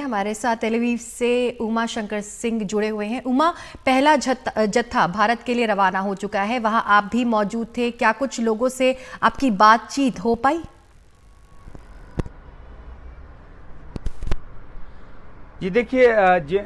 हमारे साथ टेलीवीव से उमा शंकर सिंह जुड़े हुए हैं। उमा, पहला जत्था भारत के लिए रवाना हो चुका है, वहां आप भी मौजूद थे। क्या कुछ लोगों से आपकी बातचीत हो पाई? जी देखिए,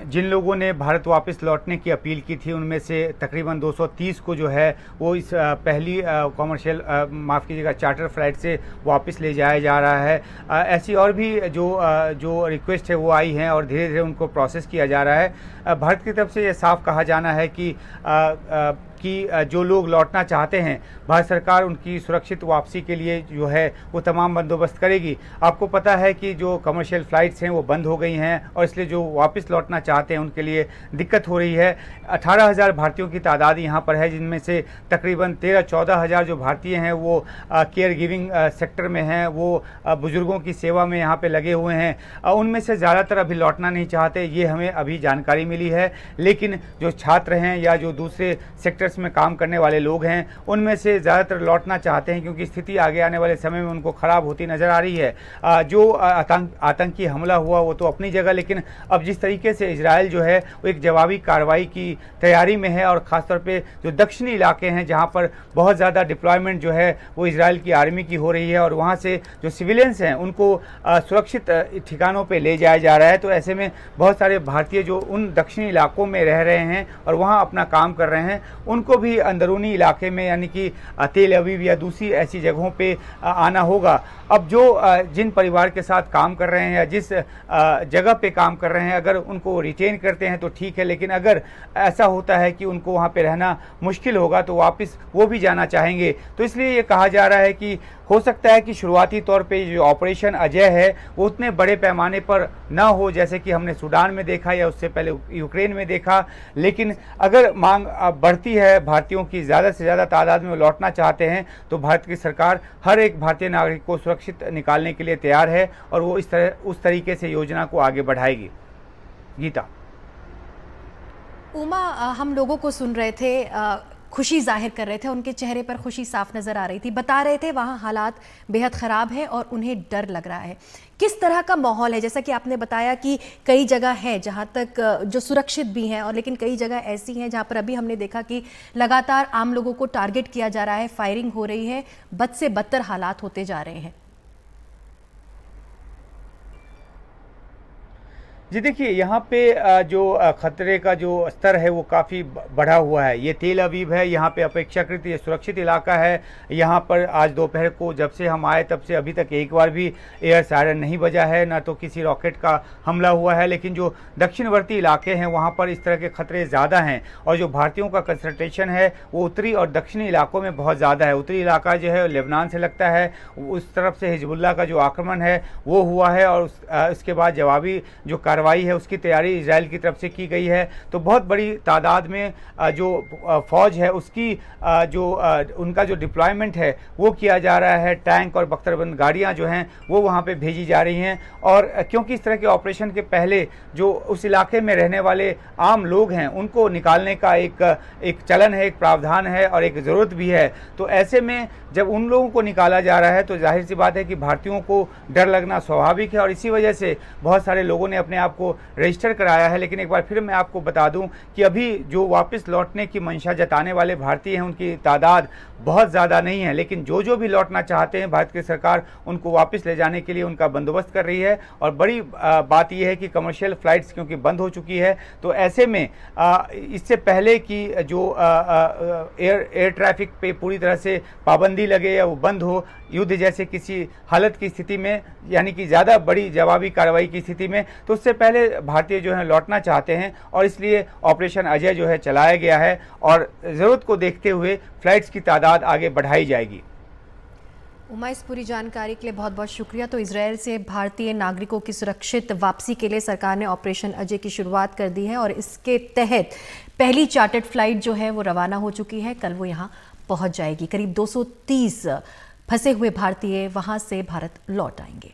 जिन लोगों ने भारत वापस लौटने की अपील की थी उनमें से तकरीबन 230 को जो है वो इस पहली कॉमर्शियल माफ़ कीजिएगा चार्टर फ्लाइट से वापस ले जाया जा रहा है। ऐसी और भी जो रिक्वेस्ट है वो आई हैं और धीरे धीरे उनको प्रोसेस किया जा रहा है। भारत की तरफ से ये साफ कहा जाना है कि जो लोग लौटना चाहते हैं, भारत सरकार उनकी सुरक्षित वापसी के लिए जो है वो तमाम बंदोबस्त करेगी। आपको पता है कि जो कमर्शियल फ़्लाइट्स हैं वो बंद हो गई हैं और इसलिए जो वापस लौटना चाहते हैं उनके लिए दिक्कत हो रही है। 18,000 भारतीयों की तादाद यहाँ पर है, जिनमें से तकरीबन 13-14 हज़ार जो भारतीय हैं वो केयर गिविंग सेक्टर में हैं, वो बुज़ुर्गों की सेवा में यहाँ पे लगे हुए हैं। उनमें से ज़्यादातर अभी लौटना नहीं चाहते, ये हमें अभी जानकारी मिली है। लेकिन जो छात्र हैं या जो दूसरे सेक्टर्स में काम करने वाले लोग हैं, उनमें से ज़्यादातर लौटना चाहते हैं, क्योंकि स्थिति आगे आने वाले समय में उनको ख़राब होती नज़र आ रही है। जो आतंकी हमला हुआ वो तो अपनी जगह, लेकिन अब जिस तरीके से इजराइल जो है वो एक जवाबी कार्रवाई की तैयारी में है और ख़ासतौर पे जो दक्षिणी इलाके हैं जहां पर बहुत ज़्यादा डिप्लॉयमेंट जो है वो इजराइल की आर्मी की हो रही है और वहां से जो सिविलियंस हैं उनको सुरक्षित ठिकानों पे ले जाया जा रहा है। तो ऐसे में बहुत सारे भारतीय जो उन दक्षिणी इलाकों में रह रहे हैं और वहाँ अपना काम कर रहे हैं, उनको भी अंदरूनी इलाके में यानी कि तेल अवीव या दूसरी ऐसी जगहों पे आना होगा। अब जो जिन परिवार के साथ काम कर रहे हैं या जिस जगह पे काम कर रहे हैं, अगर उनको रिटेन करते हैं तो ठीक है, लेकिन अगर ऐसा होता है कि उनको वहाँ पे रहना मुश्किल होगा तो वापस वो भी जाना चाहेंगे। तो इसलिए ये कहा जा रहा है कि हो सकता है कि शुरुआती तौर पे जो ऑपरेशन अजय है वो उतने बड़े पैमाने पर ना हो जैसे कि हमने सूडान में देखा या उससे पहले यूक्रेन में देखा, लेकिन अगर मांग बढ़ती है, भारतीयों की ज़्यादा से ज़्यादा तादाद में लौटना चाहते हैं, तो भारत की सरकार हर एक भारतीय नागरिक को सुरक्षित निकालने के लिए तैयार है और वो उस तरीके से योजना को आगे बढ़ाएगी। गीता। उमा, हम लोगों को सुन रहे थे, खुशी जाहिर कर रहे थे, उनके चेहरे पर खुशी साफ नज़र आ रही थी, बता रहे थे वहाँ हालात बेहद ख़राब हैं और उन्हें डर लग रहा है। किस तरह का माहौल है? जैसा कि आपने बताया कि कई जगह है जहाँ तक जो सुरक्षित भी हैं और लेकिन कई जगह ऐसी हैं जहाँ पर अभी हमने देखा कि लगातार आम लोगों को टारगेट किया जा रहा है, फायरिंग हो रही है, बद से बदतर हालात होते जा रहे हैं। जी देखिए, यहाँ पे जो खतरे का जो स्तर है वो काफ़ी बढ़ा हुआ है। ये तेल अवीव है, यहाँ पे अपेक्षाकृत ये सुरक्षित इलाका है। यहाँ पर आज दोपहर को जब से हम आए तब से अभी तक एक बार भी एयर सायरन नहीं बजा है, ना तो किसी रॉकेट का हमला हुआ है। लेकिन जो दक्षिणवर्ती इलाके हैं वहाँ पर इस तरह के खतरे ज़्यादा हैं और जो भारतीयों का कंसंट्रेशन है वो उत्तरी और दक्षिणी इलाकों में बहुत ज़्यादा है। उत्तरी इलाका जो है लेबनान से लगता है, उस तरफ से हिजबुल्लाह का जो आक्रमण है वो हुआ है और उसके बाद जवाबी जो कार्रवाई है उसकी तैयारी इजराइल की तरफ से की गई है। तो बहुत बड़ी तादाद में जो फौज है उसकी उनका जो डिप्लॉयमेंट है वो किया जा रहा है। टैंक और बख्तरबंद गाड़ियां जो हैं वो वहां पे भेजी जा रही हैं और क्योंकि इस तरह के ऑपरेशन के पहले जो उस इलाके में रहने वाले आम लोग हैं उनको निकालने का एक चलन है, एक प्रावधान है और एक ज़रूरत भी है। तो ऐसे में जब उन लोगों को निकाला जा रहा है तो जाहिर सी बात है कि भारतीयों को डर लगना स्वाभाविक है और इसी वजह से बहुत सारे लोगों ने अपने आप को रजिस्टर कराया है। लेकिन एक बार फिर मैं आपको बता दूं कि अभी जो वापस लौटने की मंशा जताने वाले भारतीय हैं उनकी तादाद बहुत ज़्यादा नहीं है, लेकिन जो भी लौटना चाहते हैं भारत की सरकार उनको वापस ले जाने के लिए उनका बंदोबस्त कर रही है। और बड़ी बात यह है कि कमर्शियल फ़्लाइट्स क्योंकि बंद हो चुकी है, तो ऐसे में इससे पहले कि जो एयर ट्रैफिक पे पूरी तरह से पाबंदी लगे या वो बंद हो, युद्ध जैसे किसी हालत की स्थिति में यानी कि ज़्यादा बड़ी जवाबी कार्रवाई की स्थिति में, तो उससे पहले भारतीय जो है लौटना चाहते हैं और इसलिए ऑपरेशन अजय जो है चलाया गया है और ज़रूरत को देखते हुए फ़्लाइट्स की तादाद आगे बढ़ाई जाएगी। उमा, इस पूरी जानकारी के लिए बहुत बहुत शुक्रिया। तो इजरायल से भारतीय नागरिकों की सुरक्षित वापसी के लिए सरकार ने ऑपरेशन अजय की शुरुआत कर दी है और इसके तहत पहली चार्टर्ड फ्लाइट जो है वो रवाना हो चुकी है, कल वो यहाँ पहुँच जाएगी। करीब 230 फंसे हुए भारतीय वहाँ से भारत लौट आएंगे।